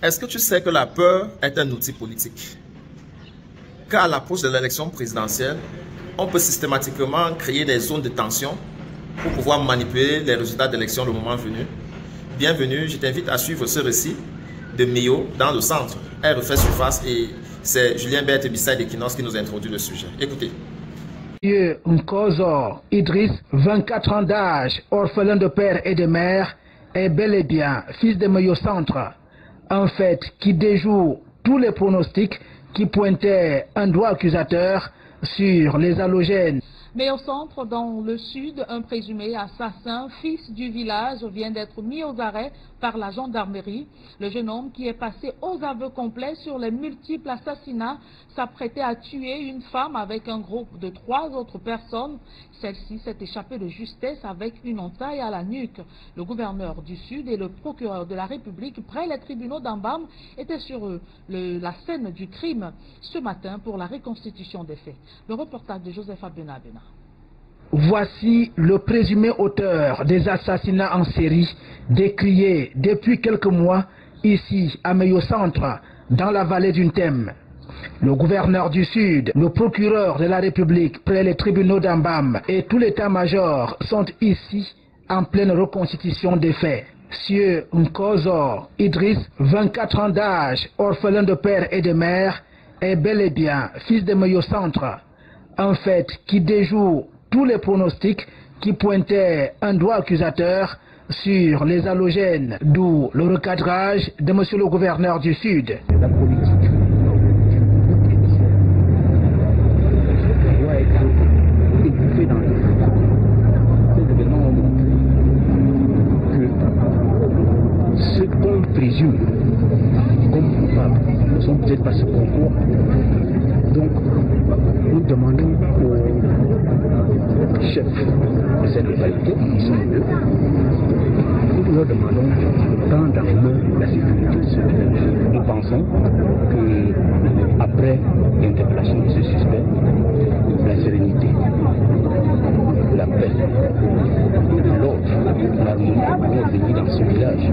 Est-ce que tu sais que la peur est un outil politique? Car à l'approche de l'élection présidentielle, on peut systématiquement créer des zones de tension pour pouvoir manipuler les résultats d'élection le moment venu. Bienvenue, je t'invite à suivre ce récit de Meyo dans le centre. Elle refait surface et c'est Julien Berthe Bissay Equinos qui nous introduit le sujet. Écoutez. Nkozo Idriss, 24 ans d'âge, orphelin de père et de mère, est bel et bien fils de Meyo Centre. Un fait qui déjoue tous les pronostics qui pointaient un doigt accusateur sur les halogènes. Mais au centre, dans le sud, un présumé assassin, fils du village, vient d'être mis aux arrêts par la gendarmerie. Le jeune homme, qui est passé aux aveux complets sur les multiples assassinats, s'apprêtait à tuer une femme avec un groupe de 3 autres personnes. Celle-ci s'est échappée de justesse avec une entaille à la nuque. Le gouverneur du Sud et le procureur de la République, près les tribunaux d'Ambam, étaient sur la scène du crime ce matin pour la reconstitution des faits. Le reportage de Joseph Abenabena. Voici le présumé auteur des assassinats en série décriés depuis quelques mois ici à Meyo Centre, dans la vallée du Thème. Le gouverneur du Sud, le procureur de la République près les tribunaux d'Ambam et tout l'état-major sont ici en pleine reconstitution des faits. Sieur Nkozo Idriss, 24 ans d'âge, orphelin de père et de mère, est bel et bien fils de Meyo Centre. Un fait qui déjoue tous les pronostics qui pointaient un doigt accusateur sur les halogènes, d'où le recadrage de monsieur le gouverneur du Sud. La politique doit être étouffée dans les faits. Ces événements ont montré que ce qu'on présume comme coupable ne sont peut-être pas ce qu'on croit. Donc, nous demandons aux chefs de cette localité, qui sont deux, nous leur demandons de prendre en main la sécurité. Nous pensons qu'après l'interpellation de ce suspect, la sérénité, la paix, l'ordre, l'harmonie vont revenir dans ce village.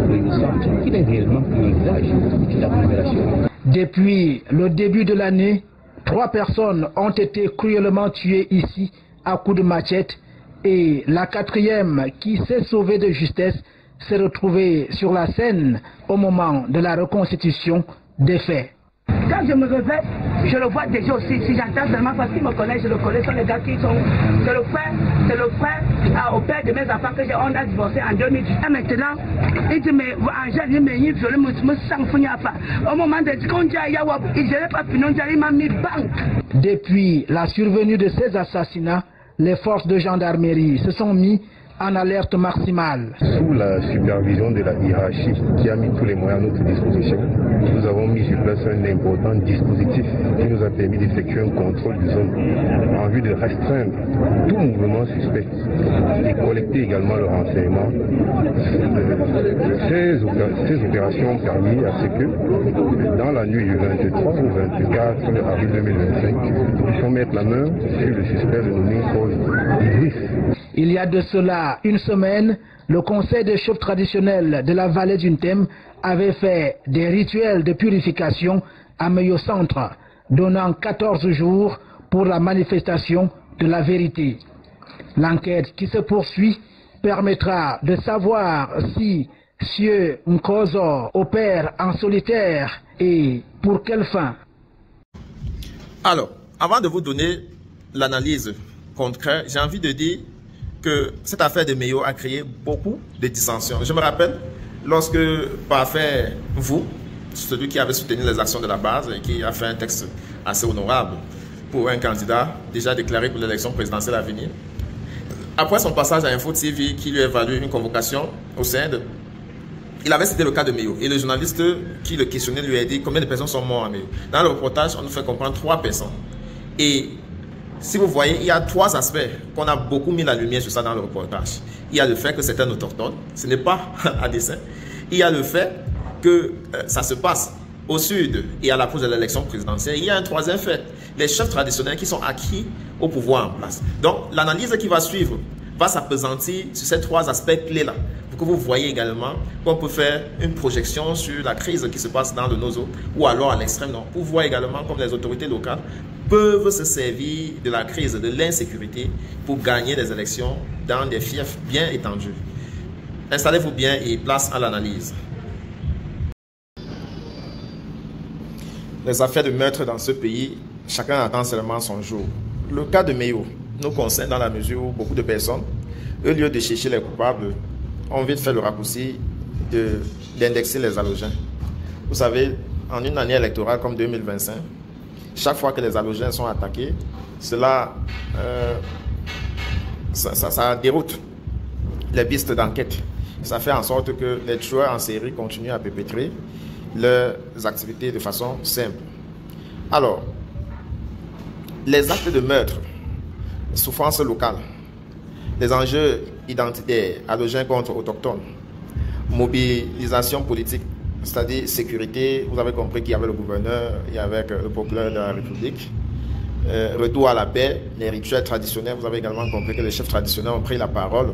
Le centre, qui n'est réellement plus un village, c'est l'agglomération. Depuis le début de l'année, 3 personnes ont été cruellement tuées ici à coups de machette et la 4e, qui s'est sauvée de justesse, s'est retrouvée sur la scène au moment de la reconstitution des faits. Quand je me réveille, je le vois déjà aussi. Si j'entends seulement parce qu'il me connaît, je le connais. Ce sont les gars qui sont. C'est le frère au père de mes enfants que on a divorcé en 2010. Et maintenant, il dit, mais Angèle, il me sens pas. Au moment de quand il ne pas fini, il m'a mis banque. Depuis la survenue de ces assassinats, les forces de gendarmerie se sont mis en alerte maximale. Sous la supervision de la hiérarchie qui a mis tous les moyens à notre disposition, nous avons mis sur place un important dispositif qui nous a permis d'effectuer un contrôle de zone en vue de restreindre tout mouvement suspect et collecter également le renseignement. Ces opérations ont permis à ce que, dans la nuit du 23 au 24 avril 2025, nous puissions mettre la main sur le suspect de nommé Nkozo Idriss. Il y a de cela une semaine, le conseil des chefs traditionnels de la vallée du Thème avait fait des rituels de purification à Meyo Centre, donnant 14 jours pour la manifestation de la vérité. L'enquête qui se poursuit permettra de savoir si Sieur Nkozo opère en solitaire et pour quelle fin. Alors, avant de vous donner l'analyse concrète, j'ai envie de dire que cette affaire de Meyo a créé beaucoup de dissensions. Je me rappelle, lorsque Parfait, vous, celui qui avait soutenu les actions de la base et qui a fait un texte assez honorable pour un candidat déjà déclaré pour l'élection présidentielle à venir, après son passage à Info TV qui lui a valu une convocation au CED, il avait cité le cas de Meyo. Et le journaliste qui le questionnait lui a dit combien de personnes sont mortes à Meyo. Dans le reportage, on nous fait comprendre 3 personnes. Et si vous voyez, il y a 3 aspects qu'on a beaucoup mis la lumière sur ça dans le reportage. Il y a le fait que c'est un autochtone, ce n'est pas à dessein. Il y a le fait que ça se passe au sud et à l'approche de l'élection présidentielle. Il y a un 3e fait, les chefs traditionnels qui sont acquis au pouvoir en place. Donc l'analyse qui va suivre va s'appesantir sur ces 3 aspects clés-là. Vous que vous voyez également qu'on peut faire une projection sur la crise qui se passe dans le Nozo ou alors à l'extrême nord. Vous voyez également comme les autorités locales peuvent se servir de la crise de l'insécurité pour gagner des élections dans des fiefs bien étendus. Installez-vous bien et place à l'analyse. Les affaires de meurtre dans ce pays, chacun attend seulement son jour. Le cas de Meyo nous concerne dans la mesure où beaucoup de personnes, au lieu de chercher les coupables, ont vite fait le raccourci d'indexer les halogènes. Vous savez, en une année électorale comme 2025, chaque fois que les halogènes sont attaqués, cela ça déroute les pistes d'enquête. Ça fait en sorte que les tueurs en série continuent à perpétrer leurs activités de façon simple. Alors, les actes de meurtre, souffrance locale, les enjeux identitaires, halogènes contre autochtones, mobilisation politique, c'est-à-dire sécurité, vous avez compris qu'il y avait le gouverneur, il y avait le procureur de la République, retour à la paix, les rituels traditionnels, vous avez également compris que les chefs traditionnels ont pris la parole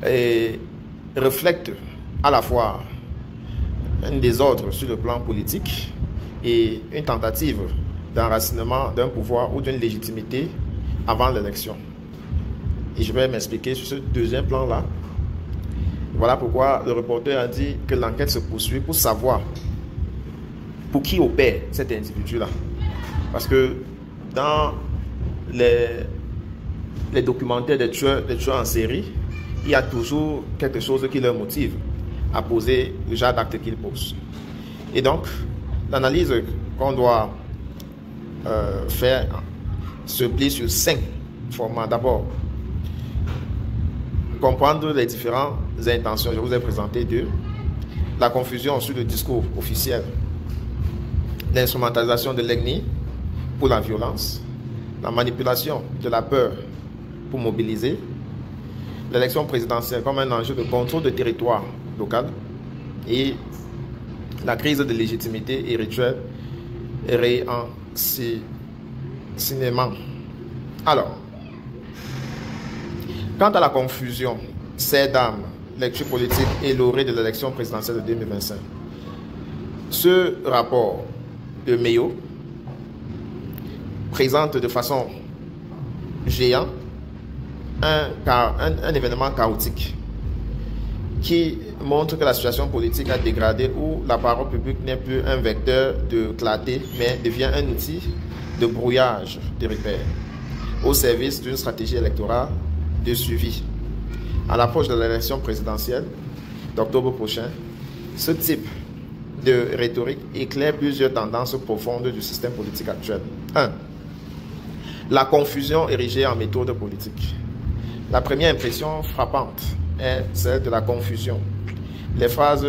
et reflètent à la fois un désordre sur le plan politique et une tentative d'enracinement d'un pouvoir ou d'une légitimité avant l'élection. Et je vais m'expliquer sur ce deuxième plan-là. Voilà pourquoi le reporter a dit que l'enquête se poursuit pour savoir pour qui opère cet individu-là. Parce que dans les documentaires des tueurs en série, il y a toujours quelque chose qui leur motive à poser le genre d'acte qu'ils posent. Et donc, l'analyse qu'on doit faire se plie sur 5 formats. D'abord, comprendre les différentes intentions. Je vous ai présenté 2. La confusion sur le discours officiel, l'instrumentalisation de l'ethnie pour la violence, la manipulation de la peur pour mobiliser, l'élection présidentielle comme un enjeu de contrôle de territoire local et la crise de légitimité et rituel réenseignement. Alors, quant à la confusion, ces dames, lecture politique et l'orée de l'élection présidentielle de 2025, ce rapport de Meyo présente de façon géante un événement chaotique qui montre que la situation politique a dégradé où la parole publique n'est plus un vecteur de clarté mais devient un outil de brouillage des repères au service d'une stratégie électorale de suivi. À l'approche de l'élection présidentielle d'octobre prochain, ce type de rhétorique éclaire plusieurs tendances profondes du système politique actuel. 1. La confusion érigée en méthode politique. La première impression frappante est celle de la confusion. Les phrases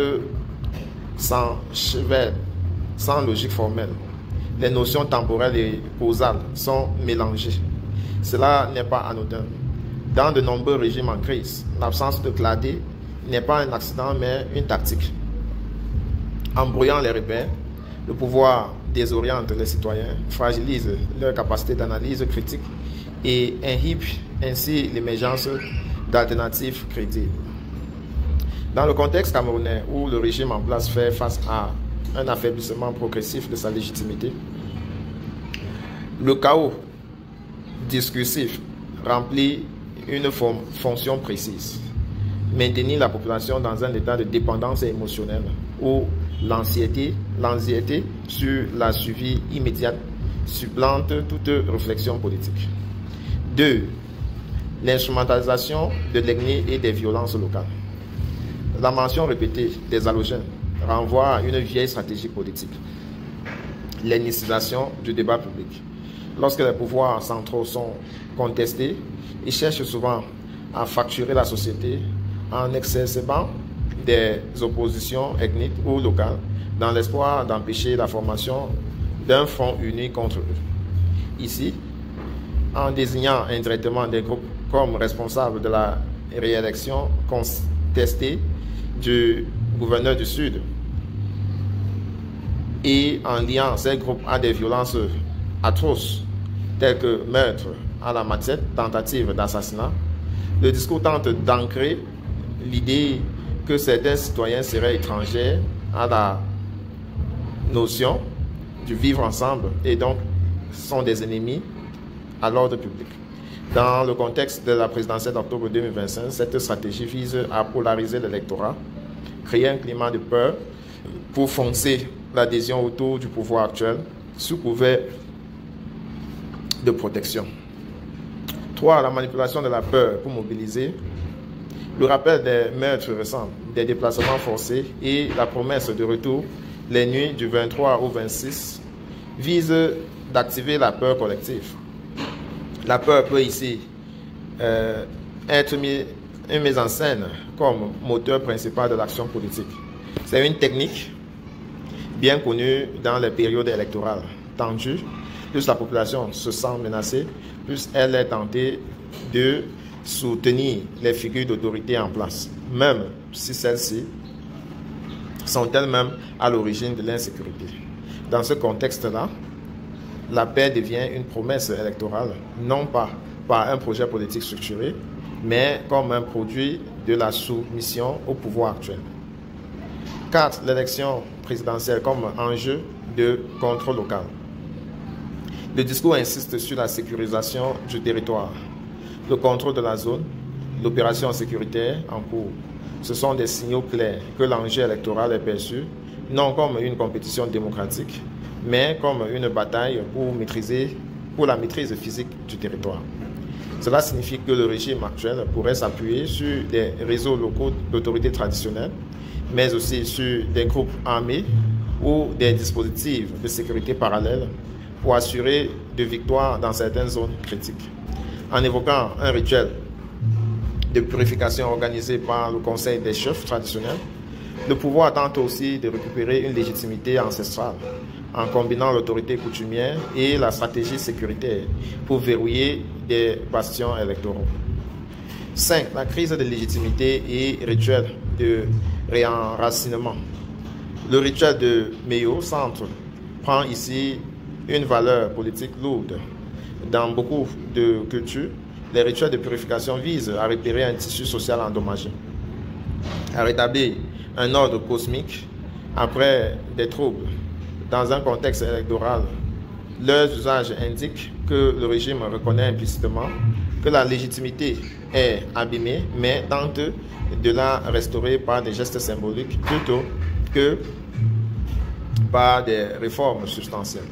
s'enchevêtrent sans logique formelle. Les notions temporelles et causales sont mélangées. Cela n'est pas anodin. Dans de nombreux régimes en crise, l'absence de clarté n'est pas un accident mais une tactique. En brouillant les repères, le pouvoir désoriente les citoyens, fragilise leur capacité d'analyse critique et inhibe ainsi l'émergence d'alternatives crédibles. Dans le contexte camerounais où le régime en place fait face à un affaiblissement progressif de sa légitimité, le chaos discursif remplit une fonction précise: maintenir la population dans un état de dépendance émotionnelle où l'anxiété sur la suivi immédiate supplante toute réflexion politique. 2. L'instrumentalisation de l'ethnie et des violences locales. La mention répétée des halogènes renvoie à une vieille stratégie politique: l'ethnicisation du débat public. Lorsque les pouvoirs centraux sont contestés, ils cherchent souvent à fracturer la société en exacerbant des oppositions ethniques ou locales dans l'espoir d'empêcher la formation d'un front uni contre eux. Ici, en désignant indirectement des groupes comme responsables de la réélection contestée du gouverneur du Sud et en liant ces groupes à des violences atroces telles que meurtre à la machette, tentative d'assassinat, le discours tente d'ancrer l'idée que certains citoyens seraient étrangers à la notion du vivre ensemble et donc sont des ennemis à l'ordre public. Dans le contexte de la présidentielle d'octobre 2025, cette stratégie vise à polariser l'électorat, créer un climat de peur pour foncer l'adhésion autour du pouvoir actuel sous couvert de protection. 3. La manipulation de la peur pour mobiliser. Le rappel des meurtres récents, des déplacements forcés et la promesse de retour les nuits du 23 au 26 vise d'activer la peur collective. La peur peut ici être mise en scène comme moteur principal de l'action politique. C'est une technique bien connue dans les périodes électorales tendues. Plus la population se sent menacée, plus elle est tentée de soutenir les figures d'autorité en place, même si celles-ci sont elles-mêmes à l'origine de l'insécurité. Dans ce contexte-là, la paix devient une promesse électorale, non pas par un projet politique structuré, mais comme un produit de la soumission au pouvoir actuel. 4. L'élection présidentielle comme enjeu de contrôle local. Le discours insiste sur la sécurisation du territoire, le contrôle de la zone, l'opération sécuritaire en cours. Ce sont des signaux clairs que l'enjeu électoral est perçu, non comme une compétition démocratique, mais comme une bataille pour la maîtrise physique du territoire. Cela signifie que le régime actuel pourrait s'appuyer sur des réseaux locaux d'autorités traditionnelles, mais aussi sur des groupes armés ou des dispositifs de sécurité parallèles pour assurer de victoires dans certaines zones critiques. En évoquant un rituel de purification organisé par le Conseil des chefs traditionnels, le pouvoir tente aussi de récupérer une légitimité ancestrale en combinant l'autorité coutumière et la stratégie sécuritaire pour verrouiller des bastions électoraux. 5. La crise de légitimité et rituel de réenracinement. Le rituel de Meyo Centre prend ici une valeur politique lourde. Dans beaucoup de cultures, les rituels de purification visent à repérer un tissu social endommagé, à rétablir un ordre cosmique après des troubles. Dans un contexte électoral, leurs usages indiquent que le régime reconnaît implicitement que la légitimité est abîmée, mais tente de la restaurer par des gestes symboliques plutôt que par des réformes substantielles.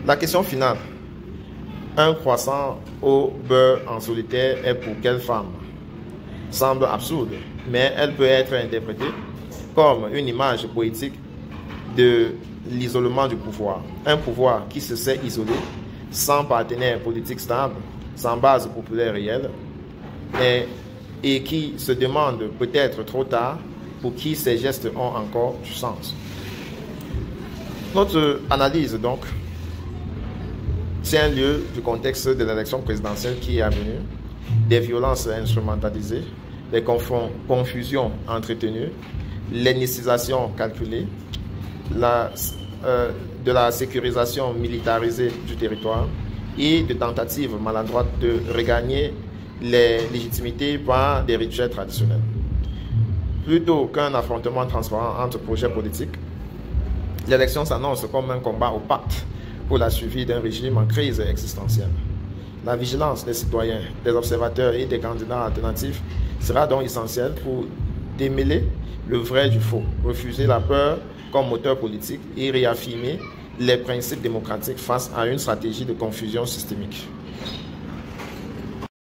La question finale: un croissant au beurre en solitaire est pour quelle femme? Semble absurde, mais elle peut être interprétée comme une image poétique de l'isolement du pouvoir. Un pouvoir qui se sait isolé, sans partenaire politique stable, sans base populaire réelle, et qui se demande peut-être trop tard pour qui ces gestes ont encore du sens. Notre analyse, donc, tient lieu du contexte de l'élection présidentielle qui est à venir, des violences instrumentalisées, des confusions entretenues, l'ethnicisation calculée, de la sécurisation militarisée du territoire et de tentatives maladroites de regagner les légitimités par des rituels traditionnels. Plutôt qu'un affrontement transparent entre projets politiques, l'élection s'annonce comme un combat opaque pour la survie d'un régime en crise existentielle. La vigilance des citoyens, des observateurs et des candidats alternatifs sera donc essentielle pour démêler le vrai du faux, refuser la peur comme moteur politique et réaffirmer les principes démocratiques face à une stratégie de confusion systémique.